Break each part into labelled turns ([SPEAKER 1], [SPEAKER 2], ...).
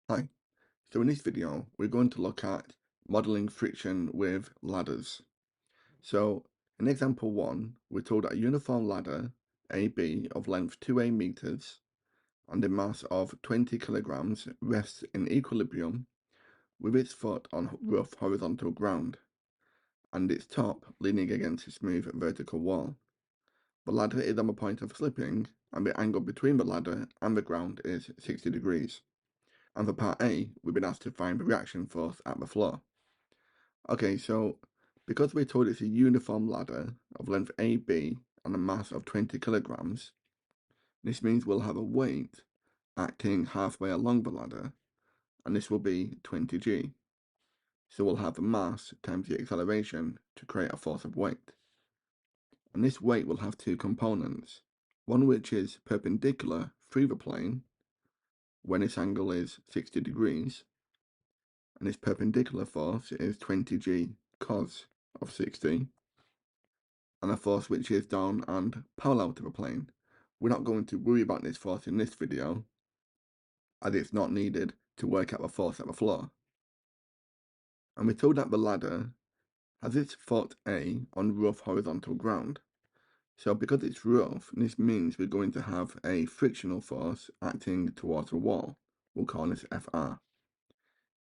[SPEAKER 1] Hi, so in this video, we're going to look at modeling friction with ladders. So in example 1, we're told that a uniform ladder, AB, of length 2a meters and a mass of 20 kilograms rests in equilibrium with its foot on rough horizontal ground and its top leaning against a smooth vertical wall. The ladder is on the point of slipping and the angle between the ladder and the ground is 60 degrees. And for part A, we've been asked to find the reaction force at the floor. Okay, so because we're told it's a uniform ladder of length AB and a mass of 20 kilograms, this means we'll have a weight acting halfway along the ladder, and this will be 20g. So we'll have the mass times the acceleration to create a force of weight. And this weight will have two components, one which is perpendicular through the plane when its angle is 60 degrees, and its perpendicular force is 20g cos of 60, and a force which is down and parallel to the plane. We're not going to worry about this force in this video, as it's not needed to work out the force at the floor. And we're told that the ladder has its foot A on rough horizontal ground. So because it's rough, this means we're going to have a frictional force acting towards the wall. We'll call this Fr.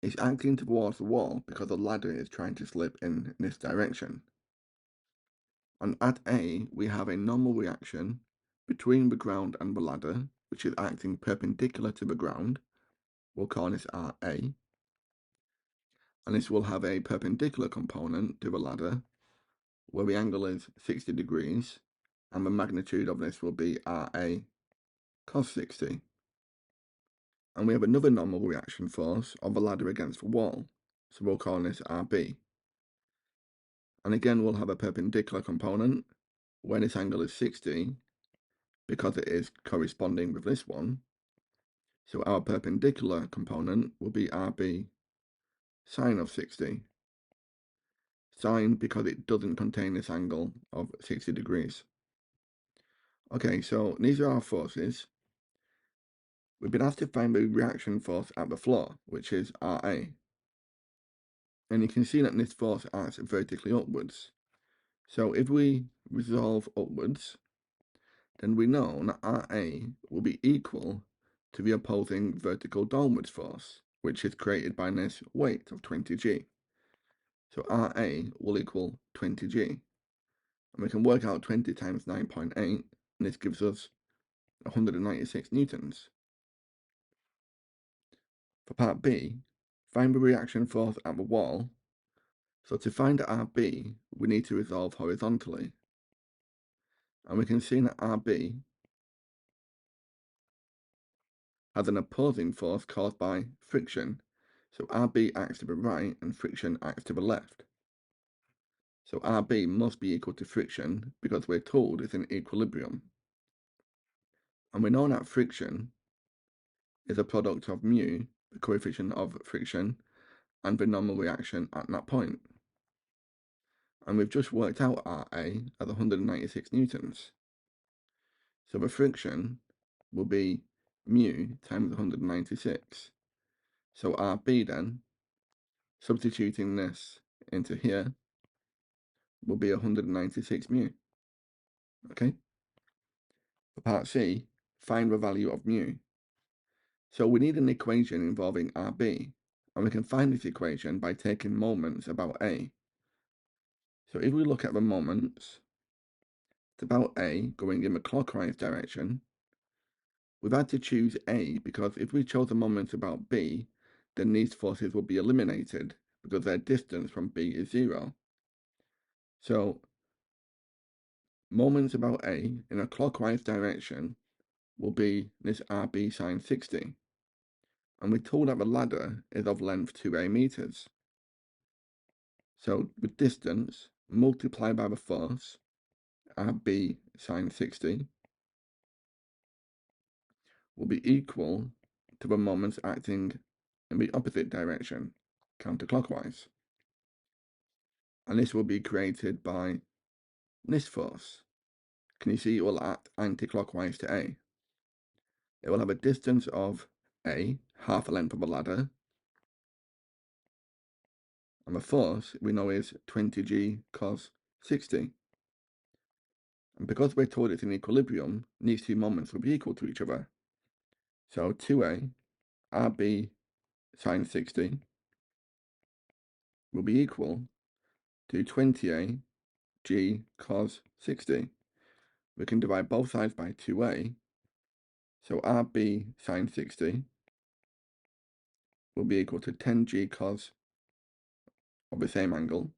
[SPEAKER 1] It's acting towards the wall because the ladder is trying to slip in this direction. And at A, we have a normal reaction between the ground and the ladder, which is acting perpendicular to the ground. We'll call this RA. And this will have a perpendicular component to the ladder, where the angle is 60 degrees, and the magnitude of this will be RA cos 60. And we have another normal reaction force of the ladder against the wall, so we'll call this RB. And again, we'll have a perpendicular component, when its angle is 60, because it is corresponding with this one. So our perpendicular component will be RB sine of 60. Sine because it doesn't contain this angle of 60 degrees. Okay, so these are our forces. We've been asked to find the reaction force at the floor, which is RA. And you can see that this force acts vertically upwards. So if we resolve upwards, then we know that RA will be equal to the opposing vertical downwards force, which is created by this weight of 20g. So RA will equal 20g. And we can work out 20 times 9.8, and this gives us 196 newtons. For part B, find the reaction force at the wall. So to find RB, we need to resolve horizontally. And we can see that RB has an opposing force caused by friction. So RB acts to the right and friction acts to the left. So RB must be equal to friction because we're told it's in equilibrium. And we know that friction is a product of mu, the coefficient of friction, and the normal reaction at that point. And we've just worked out RA at 196 newtons. So the friction will be mu times 196. So RB then, substituting this into here, will be 196 mu. Okay? For part C, find the value of mu. So we need an equation involving RB, and we can find this equation by taking moments about A. So if we look at the moments, it's about A going in the clockwise direction. We've had to choose A because if we chose a moment about B, then these forces will be eliminated because their distance from B is 0. So moments about A in a clockwise direction will be this RB sine 60. And we're told that the ladder is of length 2a meters. So the distance multiplied by the force, RB sine 60, will be equal to the moments acting in the opposite direction, counterclockwise. And this will be created by this force. Can you see it will act anti-clockwise to A? It will have a distance of A, half the length of a ladder, and the force we know is 20g cos 60. And because we're told it's in equilibrium, these two moments will be equal to each other. So 2a RB sine 60 will be equal to 20a g cos 60. We can divide both sides by 2a, so RB sine 60 will be equal to 10g cos of the same angle.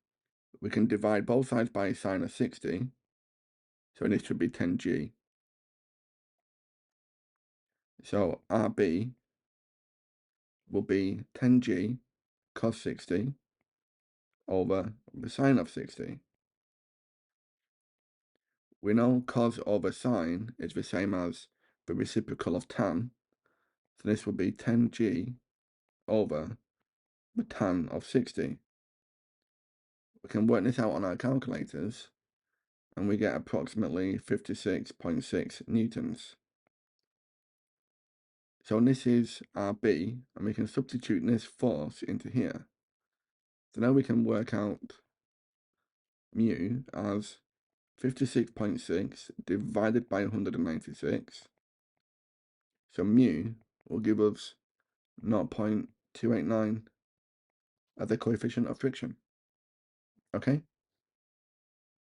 [SPEAKER 1] We can divide both sides by sine of 60, so this should be 10g. So RB will be 10g cos 60 over the sine of 60. We know cos over sine is the same as the reciprocal of tan, so this will be 10g over the tan of 60. We can work this out on our calculators, and we get approximately 56.6 newtons. So this is RB, and we can substitute this force into here. So now we can work out mu as 56.6 divided by 196. So mu will give us 0.289 as the coefficient of friction. Okay?